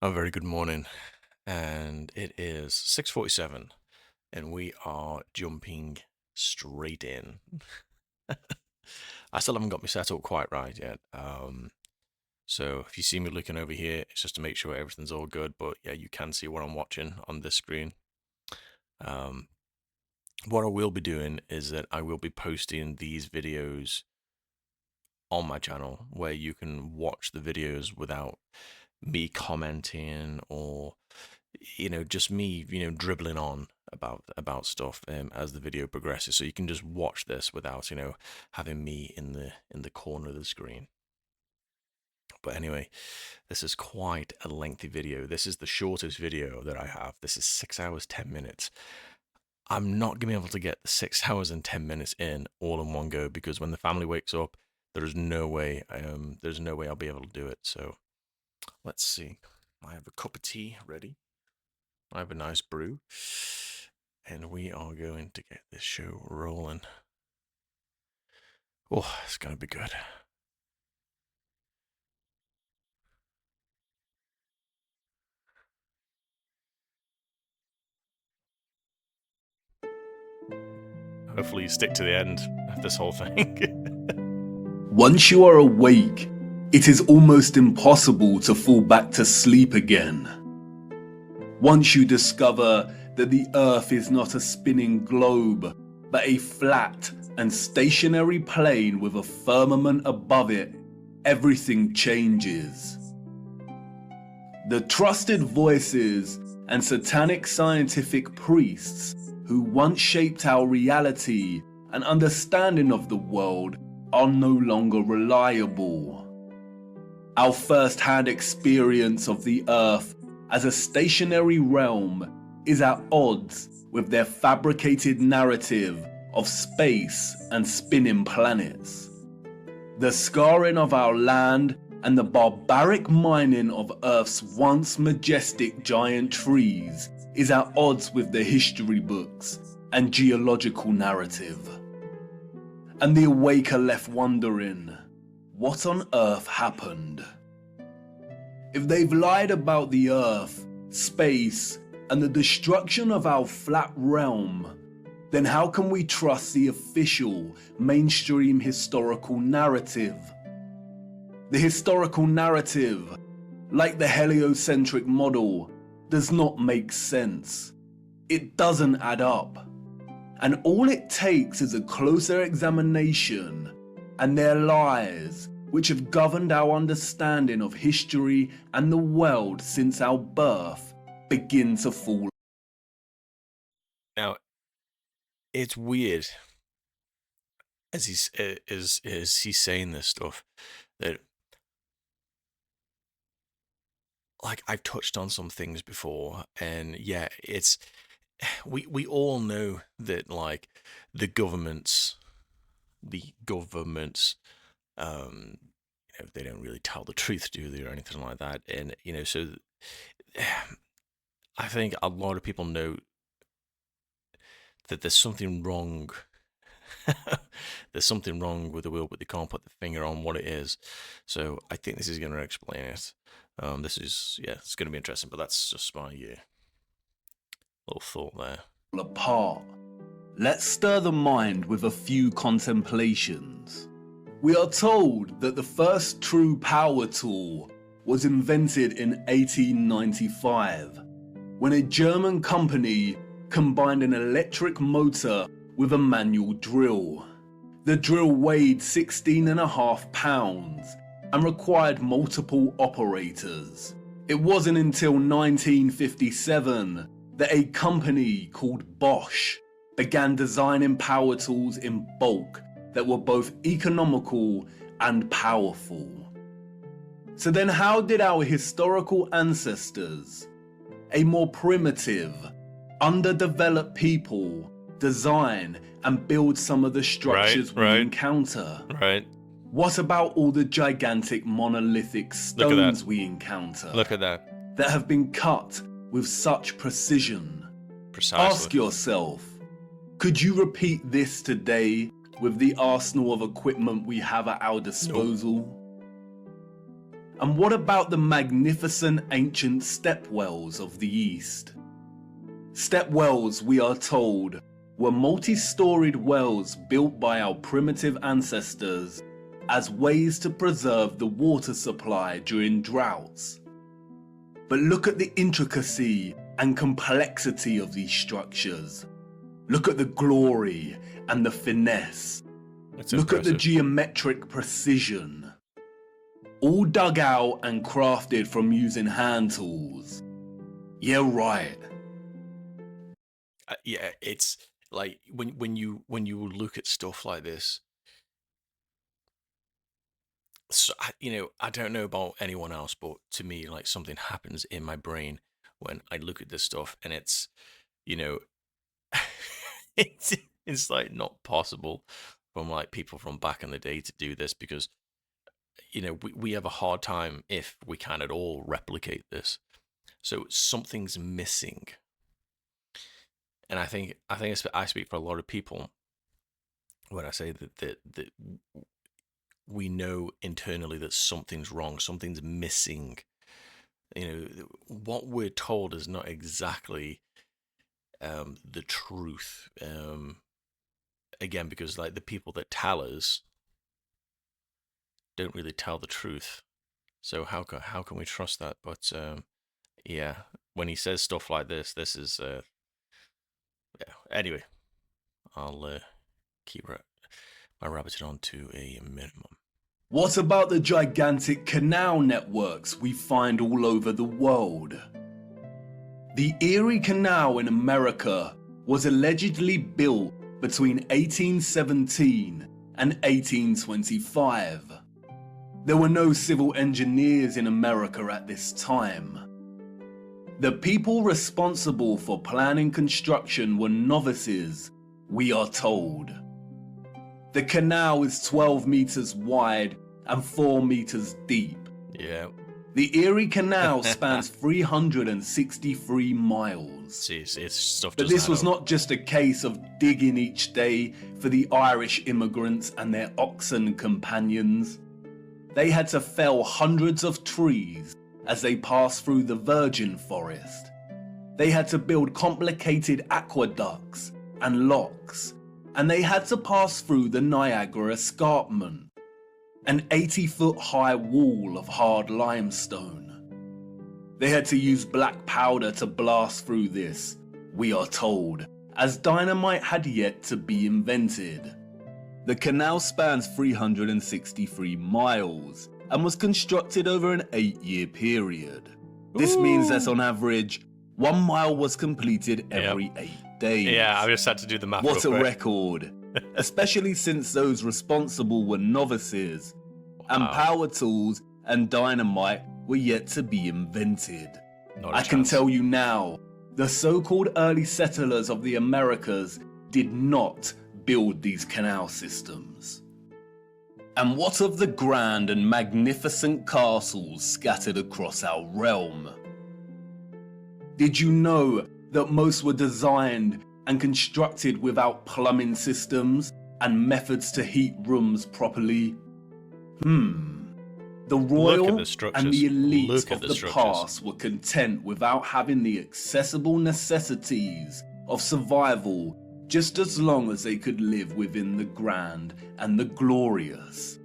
A very good morning, and it is 6:47, and we are jumping straight in. I still haven't got my setup quite right yet. So if you see me looking over here, it's just to make sure everything's all good. But yeah, you can see what I'm watching on this screen. Um, what I will be doing is that I will be posting these videos on my channel where you can watch the videos without me commenting or just me dribbling on about stuff as the video progresses, so you can just watch this without having me in the corner of the screen. But anyway, this is quite a lengthy video. This is the shortest video that I have. This is 6 hours 10 minutes. I'm not gonna be able to get the 6 hours and 10 minutes in all in one go, because when the family wakes up, there's no way I'll be able to do it. So let's see. I have a cup of tea ready. I have a nice brew. And we are going to get this show rolling. Oh, it's going to be good. Hopefully you stick to the end of this whole thing. Once you are awake, it is almost impossible to fall back to sleep again. Once you discover that the Earth is not a spinning globe, but a flat and stationary plane with a firmament above it, everything changes. The trusted voices and satanic scientific priests who once shaped our reality and understanding of the world are no longer reliable. Our first-hand experience of the Earth as a stationary realm is at odds with their fabricated narrative of space and spinning planets. The scarring of our land and the barbaric mining of Earth's once majestic giant trees is at odds with the history books and geological narrative. And the awake are left wondering, what on earth happened? If they've lied about the Earth, space, and the destruction of our flat realm, then how can we trust the official mainstream historical narrative? The historical narrative, like the heliocentric model, does not make sense. It doesn't add up. And all it takes is a closer examination, and their lies, which have governed our understanding of history and the world since our birth, begin to fall. Now, it's weird as he's saying this stuff that, like, I've touched on some things before, and yeah, we all know that, like, the governments um they don't really tell the truth, do they, or anything like that. And so I think a lot of people know that there's something wrong. There's something wrong with the wheel, but they can't put the finger on what it is. So I think this is going to explain it. It's going to be interesting, but that's just my little thought there. Apart. Let's stir the mind with a few contemplations. We are told that the first true power tool was invented in 1895, when a German company combined an electric motor with a manual drill. The drill weighed 16.5 pounds and required multiple operators. It wasn't until 1957 that a company called Bosch began designing power tools in bulk that were both economical and powerful. So then how did our historical ancestors, a more primitive, underdeveloped people, design and build some of the structures we encounter? Right. What about all the gigantic monolithic stones we encounter? Look at that. That have been cut with such precision. Precisely. Ask yourself, could you repeat this today with the arsenal of equipment we have at our disposal? Nope. And what about the magnificent ancient step wells of the East? Step wells, we are told, were multi-storied wells built by our primitive ancestors as ways to preserve the water supply during droughts. But look at the intricacy and complexity of these structures. Look at the glory and the finesse. It's Look at the impressive. geometric precision. All dug out and crafted from using hand tools. Yeah, right. Yeah, it's like when you look at stuff like this. So I don't know about anyone else, but to me, like something happens in my brain when I look at this stuff, and it's you know, it's it's like not possible from like people from back in the day to do this because we have a hard time if we can at all replicate this. So something's missing, and I speak for a lot of people when I say that we know internally that something's wrong, something's missing. What we're told is not exactly the truth. Again, because like the people that tell us don't really tell the truth. So how can we trust that? But yeah, when he says stuff like this is yeah. Anyway, I'll keep my rabbiting on to a minimum. What about the gigantic canal networks we find all over the world? The Erie Canal in America was allegedly built between 1817 and 1825. There were no civil engineers in America at this time. The people responsible for planning construction were novices, we are told. The canal is 12 meters wide and 4 meters deep. Yeah. The Erie Canal spans 363 miles. See, it's stuff But doesn't this add was up. not just a case of digging each day for the Irish immigrants and their oxen companions. They had to fell hundreds of trees as they passed through the virgin forest. They had to build complicated aqueducts and locks, and they had to pass through the Niagara Escarpment, an 80-foot high wall of hard limestone. They had to use black powder to blast through this, we are told, as dynamite had yet to be invented. The canal spans 363 miles and was constructed over an 8-year period. This means that on average, 1 mile was completed every 8 days. Yeah, I just had to do the math. What real a quick. record, especially since those responsible were novices, and Wow. power tools and dynamite were yet to be invented. Not a I can chance. tell you now, the so-called early settlers of the Americas did not build these canal systems. And what of the grand and magnificent castles scattered across our realm? Did you know that most were designed and constructed without plumbing systems and methods to heat rooms properly? The Look at royal the structures. and the elite Look at of the the structures. past were content without having the accessible necessities of survival, just as long as they could live within the grand and the glorious.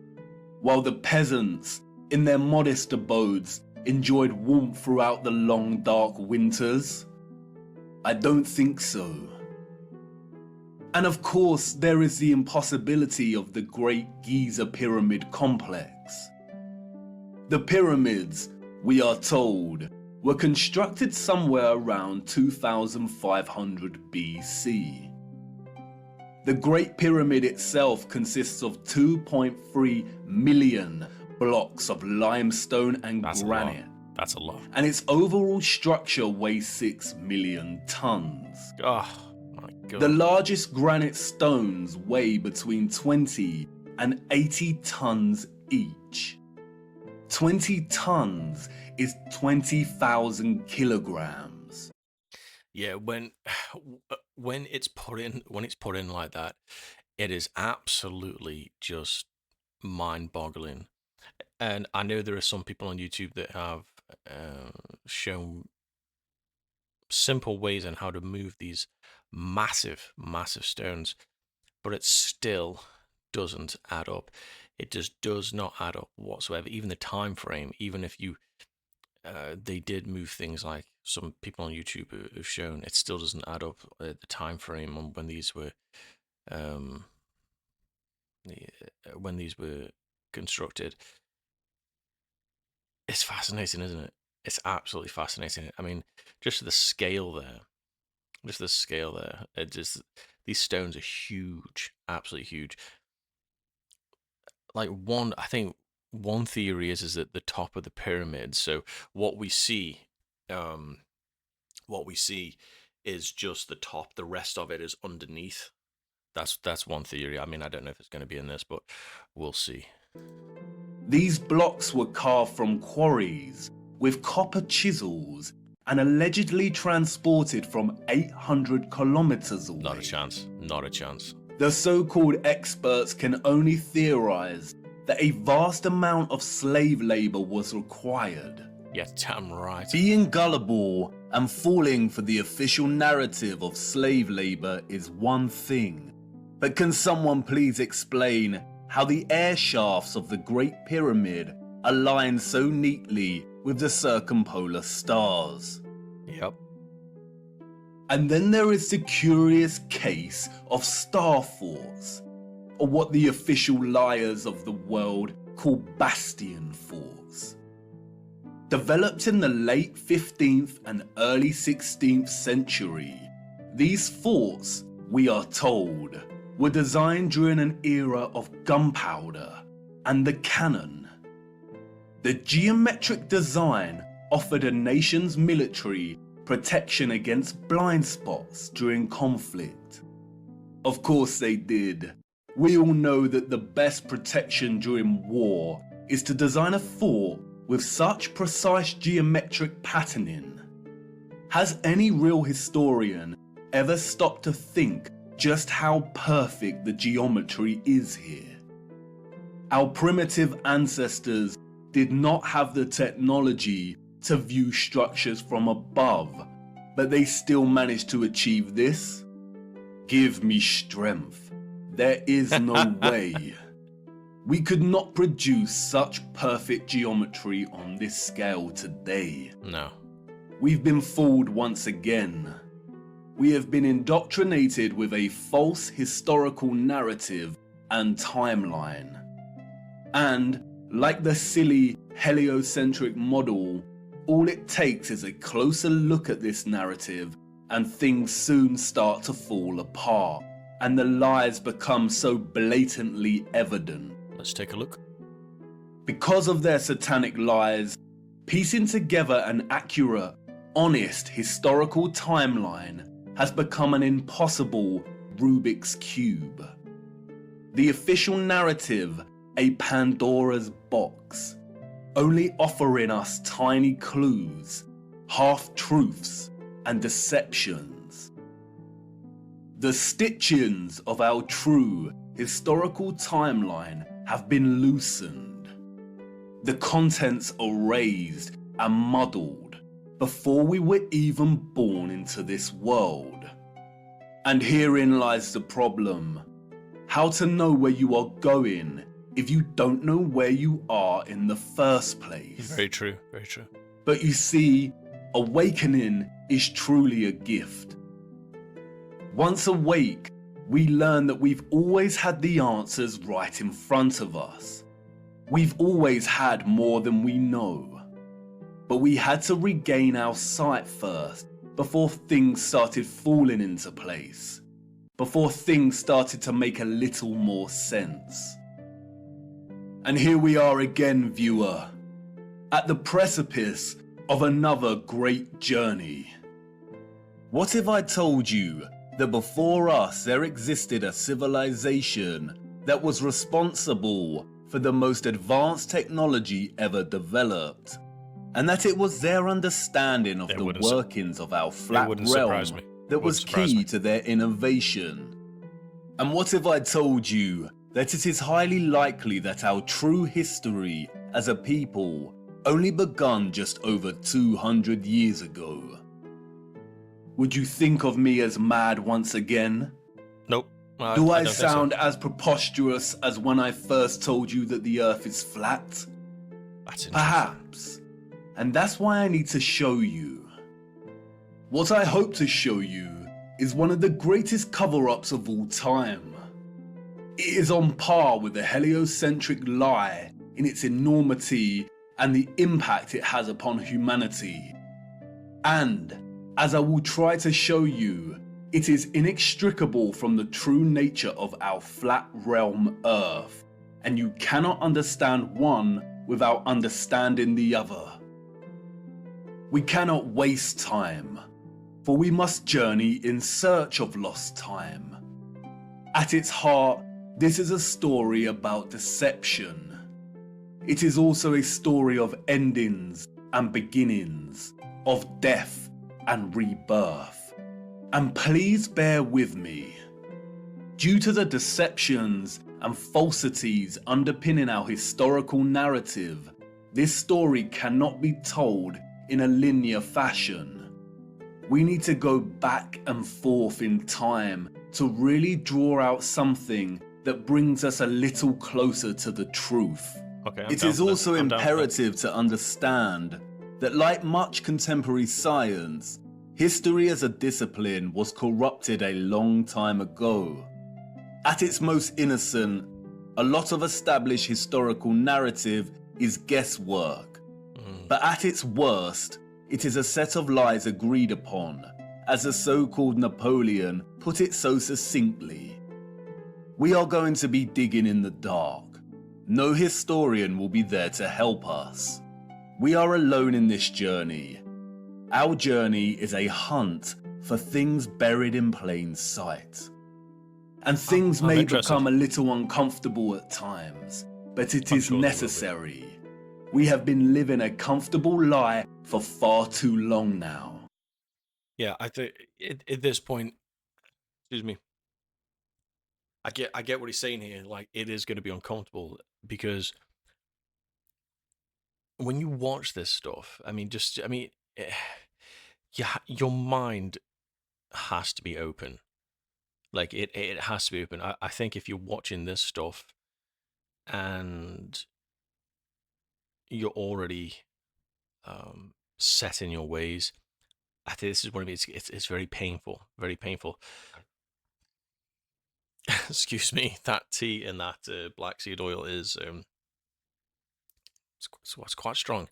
While the peasants, in their modest abodes, enjoyed warmth throughout the long dark winters? I don't think so. And of course, there is the impossibility of the Great Giza Pyramid Complex. The pyramids, we are told, were constructed somewhere around 2500 BC. The Great Pyramid itself consists of 2.3 million blocks of limestone and That's granite, a lot. That's a lot. and its overall structure weighs 6 million tons. Oh my god. The largest granite stones weigh between 20 and 80 tons each. 20 tons is 20,000 kilograms. Yeah, when it's put in like that, it is absolutely just mind-boggling. And I know there are some people on YouTube that have shown simple ways on how to move these massive, massive stones, but it still doesn't add up. It just does not add up whatsoever. Even the time frame, even if you they did move things like some people on YouTube have shown, it still doesn't add up. The time frame on um, when these were constructed. It's fascinating, isn't it? It's absolutely fascinating. I mean, just the scale there, just the scale there. It just these stones are huge, absolutely huge. Like I think one theory is at the top of the pyramid. So what we see, um, what we see is just the top. The rest of it is underneath. That's one theory. I mean, I don't know if it's going to be in this, but we'll see. These blocks were carved from quarries with copper chisels and allegedly transported from 800 kilometers away. Not a chance. Not a chance. The so-called experts can only theorize that a vast amount of slave labor was required. Yeah, damn right. Being gullible and falling for the official narrative of slave labor is one thing, but can someone please explain how the air shafts of the Great Pyramid align so neatly with the circumpolar stars? Yep. And then there is the curious case of star forts, or what the official liars of the world call bastion forts. Developed in the late 15th and early 16th century, these forts, we are told, were designed during an era of gunpowder and the cannon. The geometric design offered a nation's military protection against blind spots during conflict. Of course they did. We all know that the best protection during war is to design a fort with such precise geometric patterning. Has any real historian ever stopped to think just how perfect the geometry is here? Our primitive ancestors did not have the technology to view structures from above, but they still managed to achieve this? Give me strength. There is no way. We could not produce such perfect geometry on this scale today. No. We've been fooled once again. We have been indoctrinated with a false historical narrative and timeline. And, like the silly heliocentric model, all it takes is a closer look at this narrative and things soon start to fall apart, and the lies become so blatantly evident. Let's take a look. Because of their satanic lies, piecing together an accurate, honest historical timeline has become an impossible Rubik's Cube. The official narrative, a Pandora's box, only offering us tiny clues, half-truths, and deceptions. The stitchings of our true historical timeline have been loosened. The contents erased and muddled before we were even born into this world. And herein lies the problem. How to know where you are going if you don't know where you are in the first place? Very true, very true. But you see, awakening is truly a gift. Once awake, we learn that we've always had the answers right in front of us. We've always had more than we know. But we had to regain our sight first before things started falling into place. Before things started to make a little more sense. And here we are again, viewer, at the precipice of another great journey. What if I told you that before us there existed a civilization that was responsible for the most advanced technology ever developed, and that it was their understanding of the workings of our flat realm that was key to their innovation? And what if I told you that it is highly likely that our true history as a people only begun just over 200 years ago. Would you think of me as mad once again? Nope. Do I I don't think so. sound as preposterous as when I first told you that the Earth is flat? That's interesting. Perhaps. And that's why I need to show you. What I hope to show you is one of the greatest cover-ups of all time. It is on par with the heliocentric lie in its enormity and the impact it has upon humanity. And, as I will try to show you, it is inextricable from the true nature of our flat realm Earth, and you cannot understand one without understanding the other. We cannot waste time, for we must journey in search of lost time. At its heart, this is a story about deception. It is also a story of endings and beginnings, of death and rebirth. And please bear with me. Due to the deceptions and falsities underpinning our historical narrative, this story cannot be told in a linear fashion. We need to go back and forth in time to really draw out something that brings us a little closer to the truth. Okay, It is also imperative to understand that, like much contemporary science, history as a discipline was corrupted a long time ago. At its most innocent, a lot of established historical narrative is guesswork. But at its worst, it is a set of lies agreed upon, as the so-called Napoleon put it so succinctly. We are going to be digging in the dark. No historian will be there to help us. We are alone in this journey. Our journey is a hunt for things buried in plain sight. And things may become a little uncomfortable at times, but it is necessary. We have been living a comfortable lie for far too long now. Yeah, I think at this point, excuse me, I get what he's saying here. Like, it is going to be uncomfortable because when you watch this stuff, yeah, your mind has to be open. Like, it has to be open. I think if you're watching this stuff and you're already set in your ways, I think this is one of it's very painful, very painful. Excuse me, that tea and that black seed oil is it's quite strong.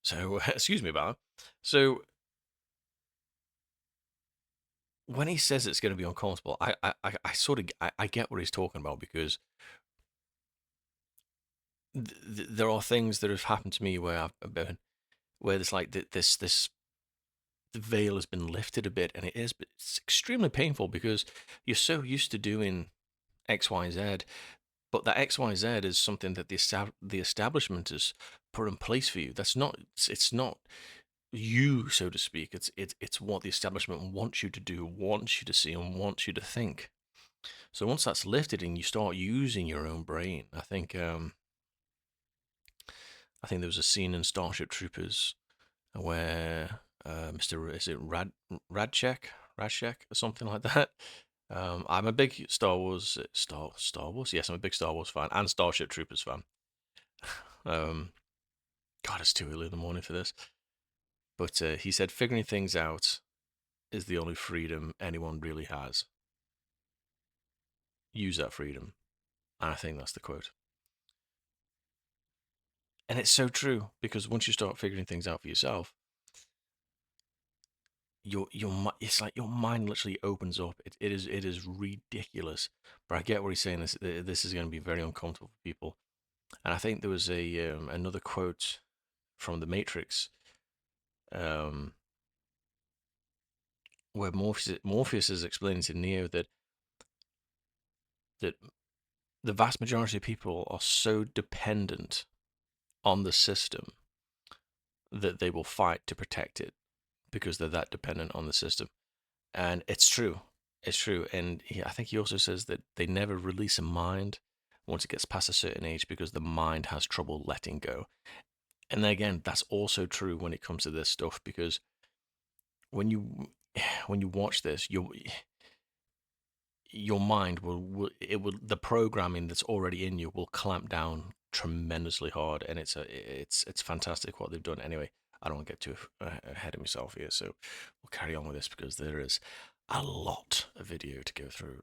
So excuse me about that. So when he says it's going to be uncomfortable, I sort of I get what he's talking about, because there are things that have happened to me where I've been, where there's like this the veil has been lifted a bit, and it's extremely painful because you're so used to doing X, Y, Z, but that X, Y, Z is something that the establishment has put in place for you. It's not you, so to speak. It's what the establishment wants you to do, wants you to see, and wants you to think. So once that's lifted and you start using your own brain, I think there was a scene in Starship Troopers where Mr. Is it Radchek or something like that. I'm a big Star Wars Star Wars. Yes, I'm a big Star Wars fan and Starship Troopers fan. God, it's too early in the morning for this. But he said, "Figuring things out is the only freedom anyone really has. Use that freedom." And I think that's the quote. And it's so true, because once you start figuring things out for yourself, it's like your mind literally opens up. It is ridiculous. But I get what he's saying. This is going to be very uncomfortable for people. And I think there was a another quote from The Matrix, um, where Morpheus is explaining to Neo that the vast majority of people are so dependent on the system that they will fight to protect it, because they're that dependent on the system. And it's true. It's true. And I think he also says that they never release a mind once it gets past a certain age because the mind has trouble letting go. And then again, that's also true when it comes to this stuff, because when you when you watch this, your mind will the programming that's already in you will clamp down tremendously hard, and it's fantastic what they've done. Anyway, I don't want to get too ahead of myself here, so we'll carry on with this because there is a lot of video to go through.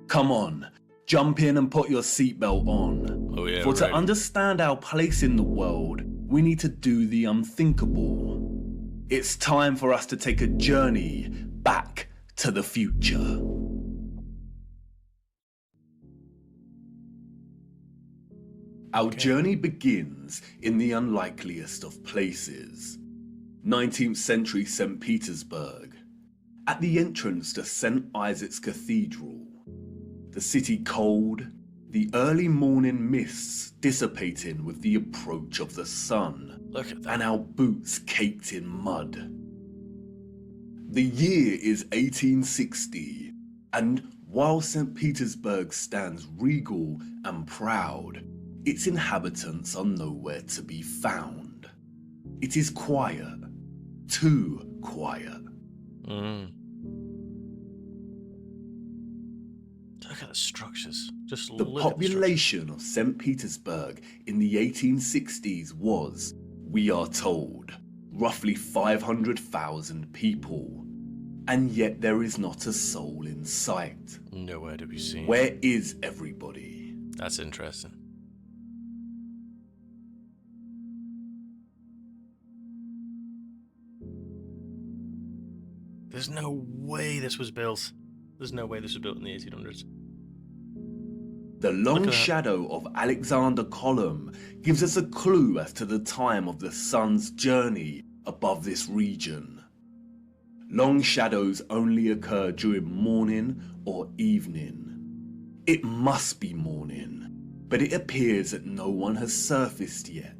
Come on, jump in and put your seatbelt on. Oh yeah, For to ready. understand our place in the world, we need to do the unthinkable. It's time for us to take a journey back to the future. Our journey begins in the unlikeliest of places. 19th century St. Petersburg. At the entrance to St. Isaac's Cathedral. The city cold, the early morning mists dissipating with the approach of the sun. Look at that. And our boots caked in mud. The year is 1860, and while St. Petersburg stands regal and proud, its inhabitants are nowhere to be found. It is quiet, too quiet. Look at the structures. Just The look at the structures. population of St. Petersburg in the 1860s was, we are told, roughly 500,000 people. And yet there is not a soul in sight. Nowhere to be seen. Where is everybody? That's interesting. There's no way this was built. There's no way this was built in the 1800s. The long shadow of Alexander Column gives us a clue as to the time of the sun's journey above this region. Long shadows only occur during morning or evening. It must be morning, but it appears that no one has surfaced yet.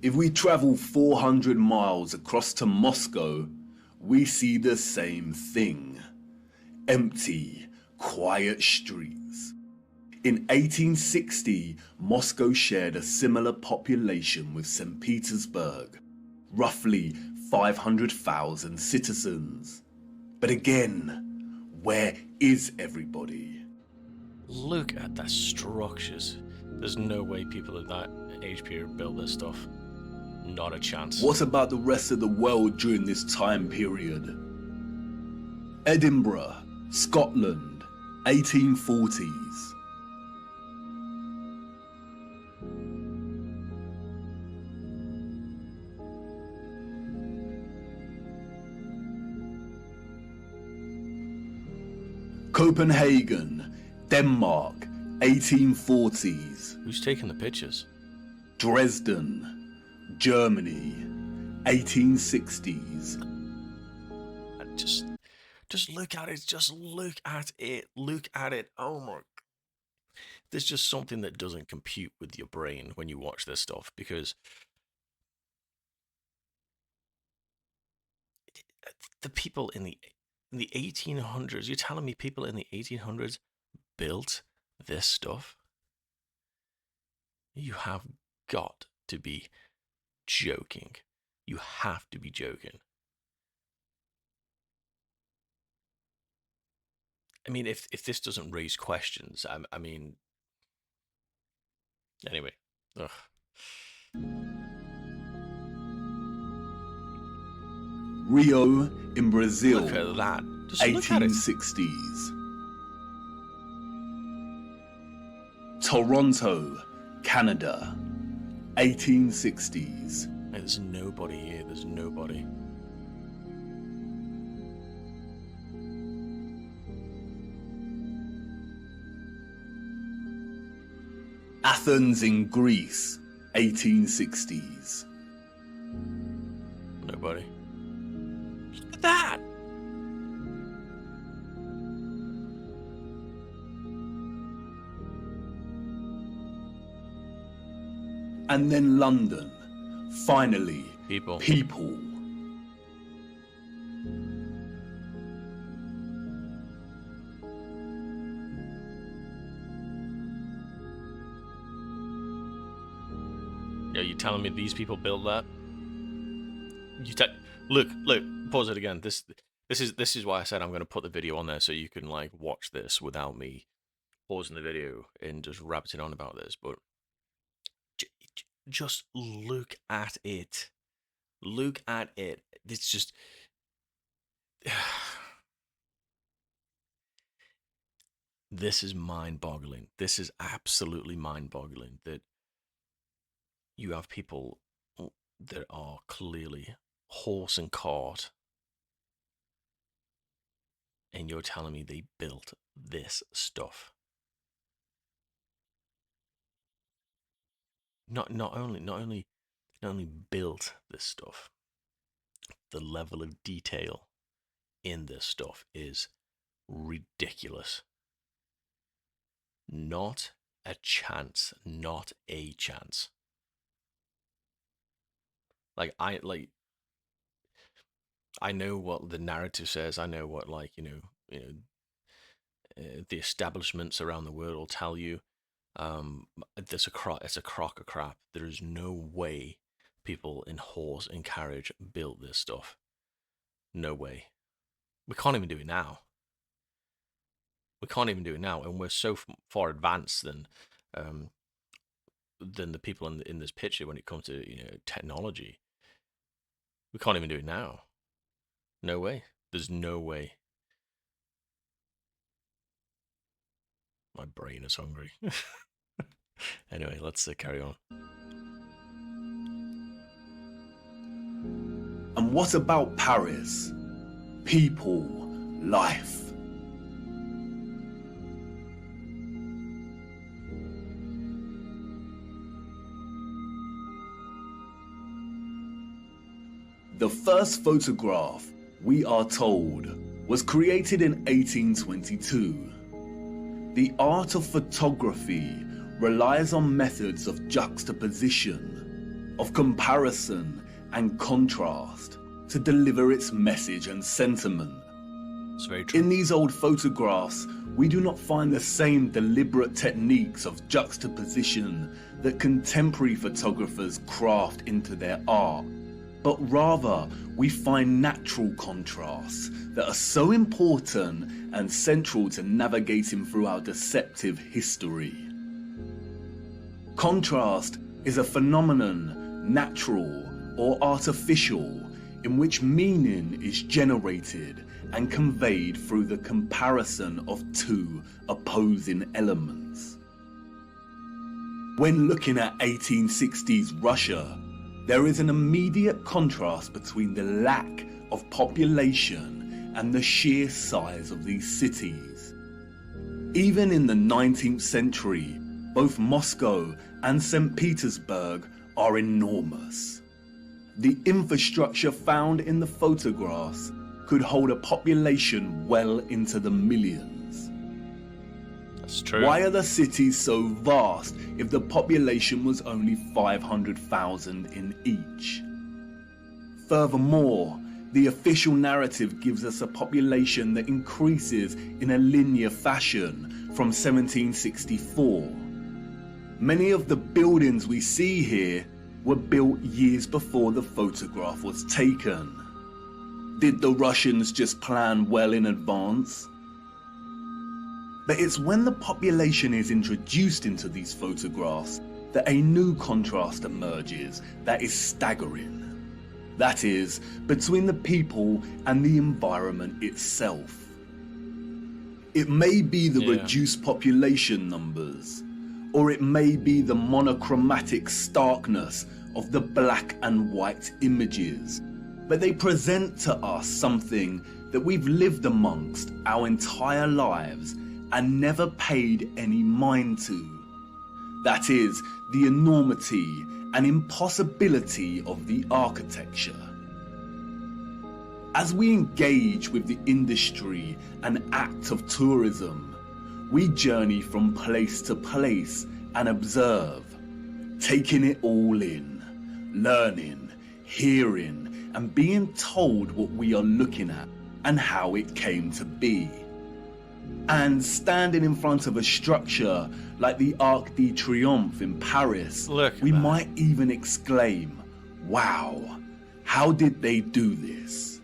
If we travel 400 miles across to Moscow, we see the same thing. Empty, quiet streets. In 1860, Moscow shared a similar population with St. Petersburg, roughly 500,000 citizens. But again, where is everybody? Look at the structures. There's no way people at that age period built this stuff. Not a chance. What about the rest of the world during this time period? Edinburgh, Scotland, 1840s. Copenhagen, Denmark, 1840s. Who's taking the pictures? Dresden, Germany, 1860s. Just look at it. Just look at it. Look at it. Oh my. There's just something that doesn't compute with your brain when you watch this stuff, because the people in the 1800s, you're telling me people in the 1800s built this stuff? You have got to be joking. You have to be joking. I mean, if this doesn't raise questions, I mean, anyway. Ugh. Rio in Brazil, Look at that. Just look at it. 1860s. Toronto, Canada, 1860s. There's nobody here. There's nobody. Athens in Greece, 1860s. Nobody. Look at that. And then London, finally, People. people. you telling me these people built that? Look, pause it again. This is why I said I'm going to put the video on there so you can like watch this without me pausing the video and just rabbiting on about this. But just look at it. Look at it. It's just. This is mind-boggling. This is absolutely mind-boggling that you have people that are clearly horse and cart, and you're telling me they built this stuff. Not only built this stuff, the level of detail in this stuff is ridiculous. Not a chance. Not a chance. I know what the narrative says. I know what the establishments around the world will tell you. It's a crock of crap. There is no way people in horse and carriage built this stuff. No way. We can't even do it now. And we're so far advanced than the people in this picture when it comes to technology. We can't even do it now. No way. There's no way. My brain is hungry. Anyway, let's carry on. And what about Paris? People, life. The first photograph, we are told, was created in 1822. The art of photography relies on methods of juxtaposition, of comparison and contrast to deliver its message and sentiment. It's very true. In these old photographs, we do not find the same deliberate techniques of juxtaposition that contemporary photographers craft into their art, but rather we find natural contrasts that are so important and central to navigating through our deceptive history. Contrast is a phenomenon, natural or artificial, in which meaning is generated and conveyed through the comparison of two opposing elements. When looking at 1860s Russia, there is an immediate contrast between the lack of population and the sheer size of these cities. Even in the 19th century, both Moscow and St. Petersburg are enormous. The infrastructure found in the photographs could hold a population well into the millions. That's true. Why are the cities so vast if the population was only 500,000 in each? Furthermore, the official narrative gives us a population that increases in a linear fashion from 1764. Many of the buildings we see here were built years before the photograph was taken. Did the Russians just plan well in advance? But it's when the population is introduced into these photographs that a new contrast emerges that is staggering. That is, between the people and the environment itself. It may be the reduced population numbers, or it may be the monochromatic starkness of the black and white images, but they present to us something that we've lived amongst our entire lives and never paid any mind to. That is, the enormity and impossibility of the architecture. As we engage with the industry and act of tourism, we journey from place to place and observe, taking it all in, learning, hearing, and being told what we are looking at and how it came to be. And standing in front of a structure like the Arc de Triomphe in Paris, Look at we that. might even exclaim, wow, how did they do this?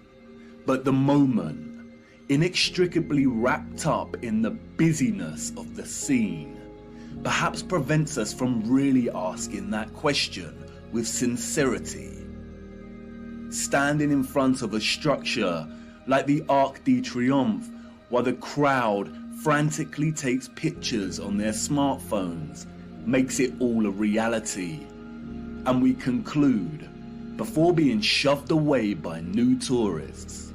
But the moment, inextricably wrapped up in the busyness of the scene, perhaps prevents us from really asking that question with sincerity. Standing in front of a structure like the Arc de Triomphe while the crowd frantically takes pictures on their smartphones makes it all a reality. And we conclude, before being shoved away by new tourists,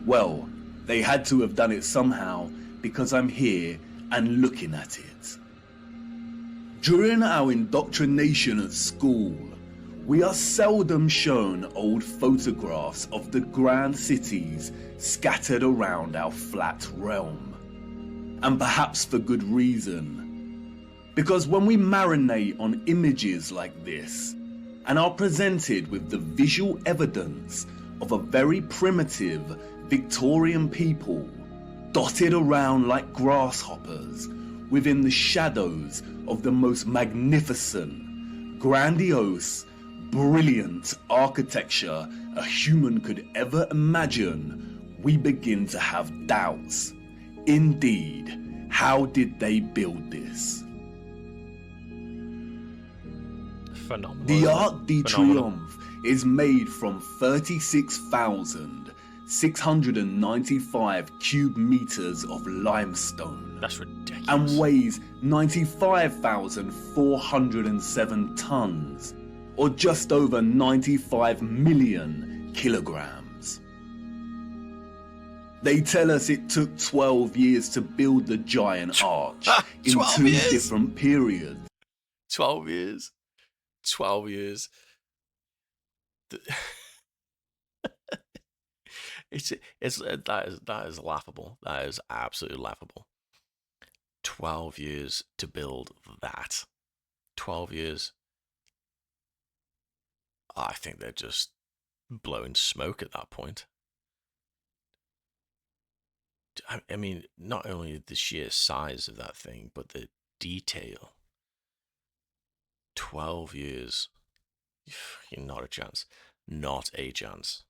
well, they had to have done it somehow because I'm here and looking at it. During our indoctrination at school, we are seldom shown old photographs of the grand cities scattered around our flat realm. And perhaps for good reason. Because when we marinate on images like this and are presented with the visual evidence of a very primitive Victorian people dotted around like grasshoppers within the shadows of the most magnificent, grandiose, brilliant architecture a human could ever imagine, we begin to have doubts. Indeed, how did they build this? Phenomenal. The Arc de Phenomenal. Triomphe is made from 36,695 cube meters of limestone. That's ridiculous. And weighs 95,407 tons, or just over 95 million kilograms. They tell us it took 12 years to build the giant arch in 12 two years? different periods. 12 years. 12 years. That is laughable. That is absolutely laughable. 12 years to build that. 12 years. I think they're just blowing smoke at that point. I mean, not only the sheer size of that thing, but the detail. 12 years. Not a chance. Not a chance.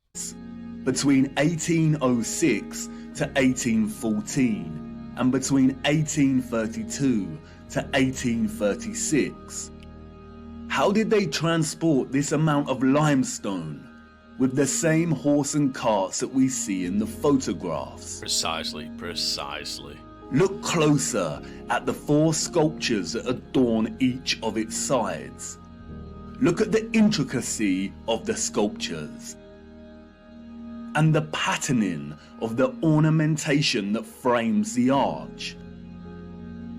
Between 1806 to 1814 and between 1832 to 1836. How did they transport this amount of limestone with the same horse and carts that we see in the photographs? Precisely. Look closer at the 4 sculptures that adorn each of its sides. Look at the intricacy of the sculptures and the patterning of the ornamentation that frames the arch.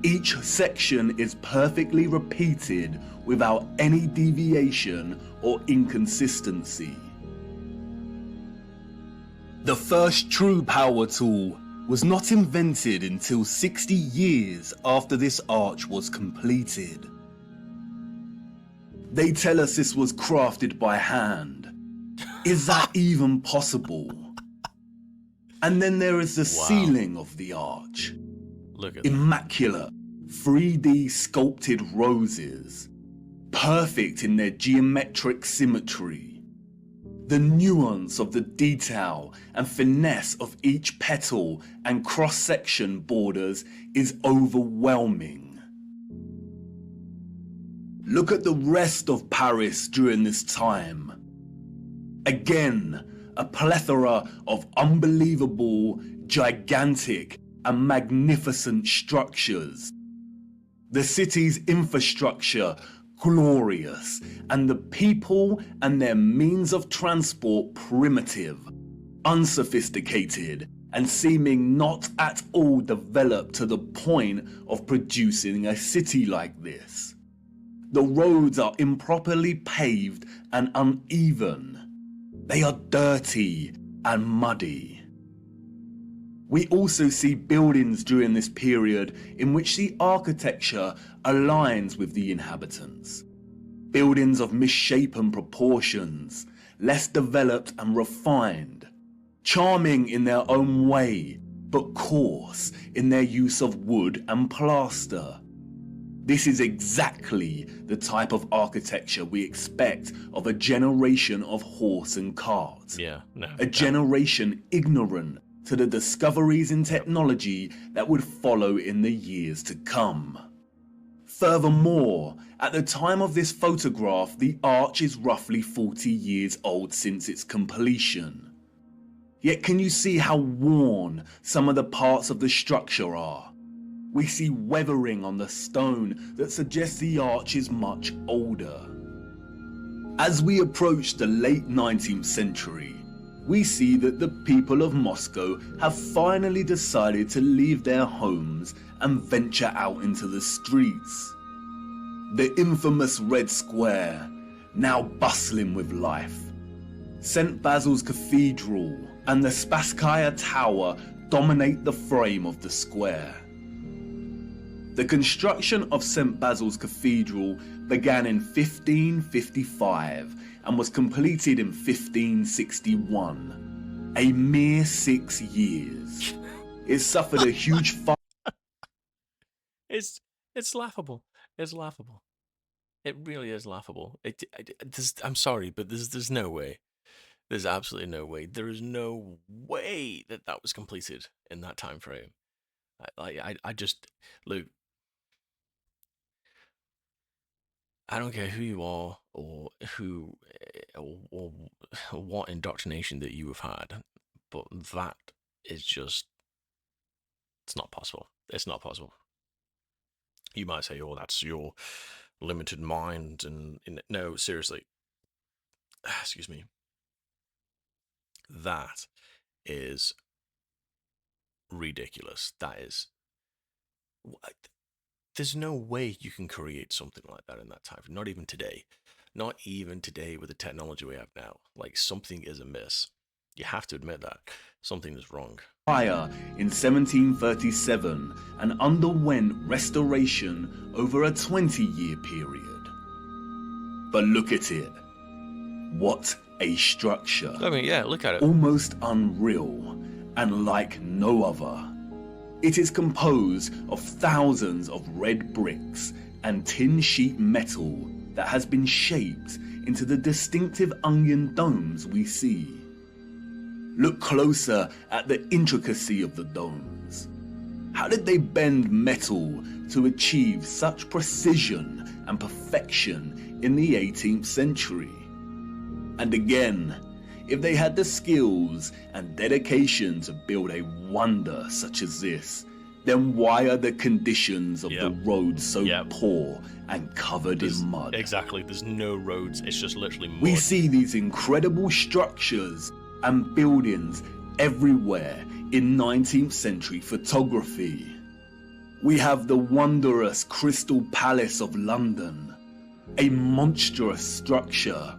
Each section is perfectly repeated without any deviation or inconsistency. The first true power tool was not invented until 60 years after this arch was completed. They tell us this was crafted by hand. Is that even possible? And then there is the ceiling of the arch. Look at that. Immaculate, 3D sculpted roses, perfect in their geometric symmetry. The nuance of the detail and finesse of each petal and cross-section borders is overwhelming. Look at the rest of Paris during this time. Again, a plethora of unbelievable, gigantic, and magnificent structures. The city's infrastructure glorious, and the people and their means of transport primitive, unsophisticated, and seeming not at all developed to the point of producing a city like this. The roads are improperly paved and uneven. They are dirty and muddy. We also see buildings during this period in which the architecture aligns with the inhabitants. Buildings of misshapen proportions, less developed and refined, charming in their own way, but coarse in their use of wood and plaster. This is exactly the type of architecture we expect of a generation of horse and cart. Yeah, no. A generation ignorant to the discoveries in technology that would follow in the years to come. Furthermore, at the time of this photograph, the arch is roughly 40 years old since its completion. Yet can you see how worn some of the parts of the structure are? We see weathering on the stone that suggests the arch is much older. As we approach the late 19th century, we see that the people of Moscow have finally decided to leave their homes and venture out into the streets. The infamous Red Square, now bustling with life. St. Basil's Cathedral and the Spasskaya Tower dominate the frame of the square. The construction of St. Basil's Cathedral began in 1555 and was completed in 1561. A mere 6 years. It suffered a huge fire. It's laughable. It's laughable. It really is laughable. I'm sorry, but there's no way. There's absolutely no way. There is no way that that was completed in that time frame. I just, Luke, I don't care who you are or or what indoctrination that you have had, but that is just, it's not possible. It's not possible. You might say, "Oh, that's your limited mind," and no, seriously, excuse me, that is ridiculous. That is, there's no way you can create something like that in that time. Not even today. Not even today with the technology we have now. Like, something is amiss. You have to admit that. Something is wrong. Fire in 1737 and underwent restoration over a 20-year period. But look at it. What a structure. I mean, yeah, look at it. Almost unreal and like no other. It is composed of thousands of red bricks and tin sheet metal that has been shaped into the distinctive onion domes we see. Look closer at the intricacy of the domes. How did they bend metal to achieve such precision and perfection in the 18th century? And again, if they had the skills and dedication to build a wonder such as this, then why are the conditions of the roads so poor and covered in mud? Exactly, there's no roads, it's just literally mud. We see these incredible structures and buildings everywhere in 19th century photography. We have the wondrous Crystal Palace of London, a monstrous structure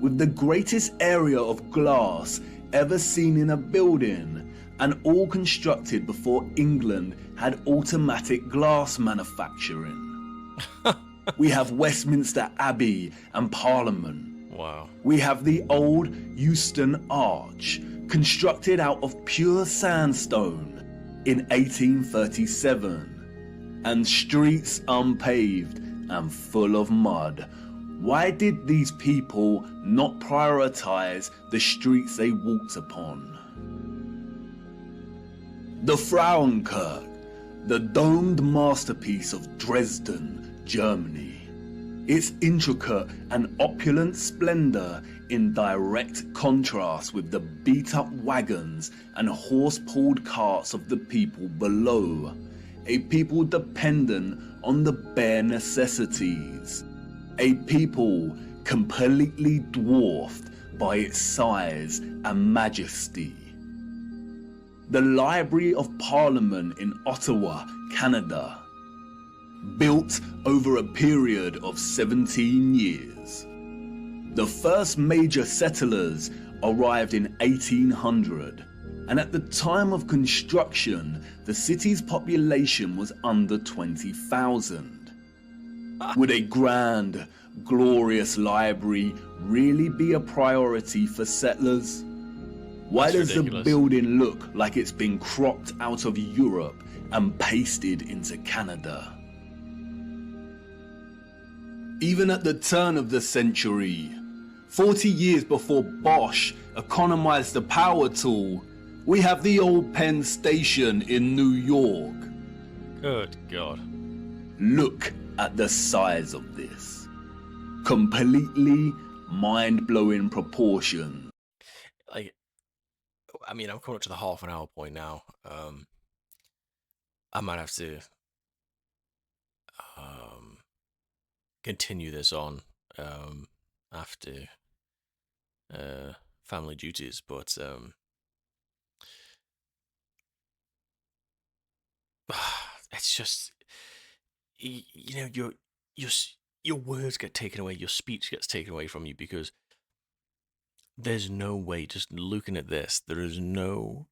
with the greatest area of glass ever seen in a building, and all constructed before England had automatic glass manufacturing. We have Westminster Abbey and Parliament. Wow. We have the old Euston Arch, constructed out of pure sandstone in 1837, and streets unpaved and full of mud. Why did these people not prioritize the streets they walked upon? The Frauenkirche, the domed masterpiece of Dresden, Germany. Its intricate and opulent splendor in direct contrast with the beat-up wagons and horse-pulled carts of the people below, a people dependent on the bare necessities. A people completely dwarfed by its size and majesty. The Library of Parliament in Ottawa, Canada, built over a period of 17 years. The first major settlers arrived in 1800, and at the time of construction, the city's population was under 20,000. Would a grand, glorious library really be a priority for settlers? Why That's does the ridiculous. building look like it's been cropped out of Europe and pasted into Canada? Even at the turn of the century, 40 years before Bosch economized the power tool, we have the old Penn Station in New York. Good God. Look at the size of this. Completely mind-blowing proportions. Like, I mean, I'm coming up to the half an hour point now. I might have to um, continue this on after family duties, but it's just you know your your words get taken away, your speech gets taken away from you because there's no way. Just looking at this, there is no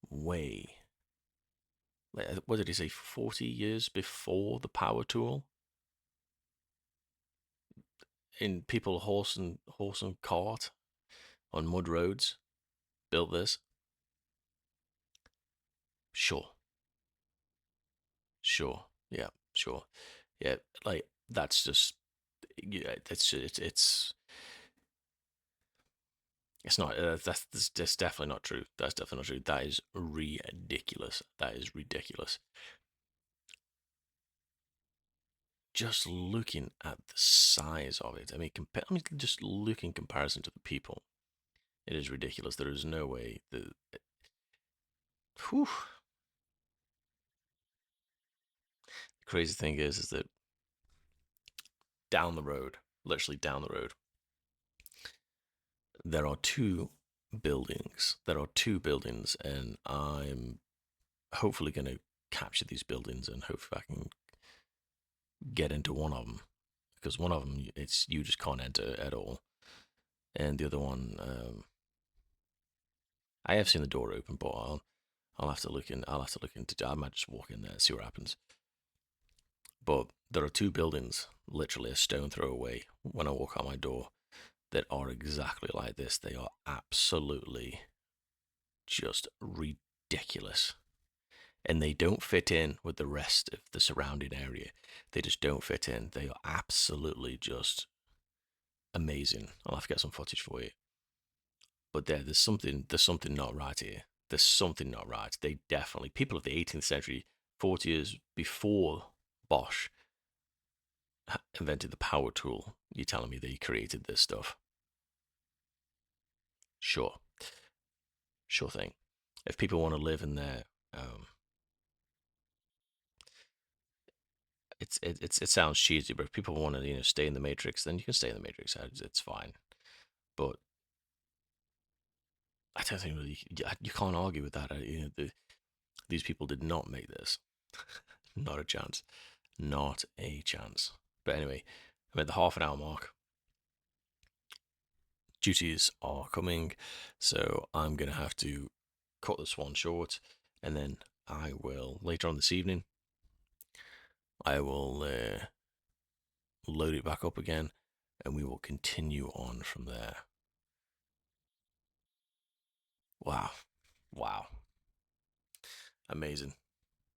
way. Like, what did he say? 40 years before the power tool, in people horse and cart on mud roads built this. Sure, sure, yeah, sure, yeah. Like that's just yeah. It's not. That's definitely not true. That's definitely not true. That is ridiculous. That is ridiculous. Just looking at the size of it, I mean, just look in comparison to the people. It is ridiculous. There is no way. Whew. The crazy thing is that down the road, literally down the road, there are two buildings. There are two buildings, and I'm hopefully going to capture these buildings and hopefully I can get into one of them because one of them it's you just can't enter at all, and the other one I have seen the door open, but I'll have to look in. I'll have to look into. I might just walk in there and see what happens. But there are two buildings, literally a stone throw away when I walk out my door, that are exactly like this. They are absolutely just ridiculous. And they don't fit in with the rest of the surrounding area. They just don't fit in. They are absolutely just amazing. I'll have to get some footage for you. But there's something not right here. There's something not right. They definitely, people of the 18th century, 40 years before Bosch invented the power tool, you're telling me they created this stuff? Sure, sure thing. If people want to live in there, um, it sounds cheesy, but if people want to stay in the Matrix, then you can stay in the Matrix. It's fine. But I don't think really you can't argue with that. These people did not make this. Not a chance. Not a chance. But anyway, I'm at the half an hour mark. Duties are coming, so I'm gonna have to cut this one short, and then I will later on this evening. I will load it back up again, and we will continue on from there. Wow, wow, amazing.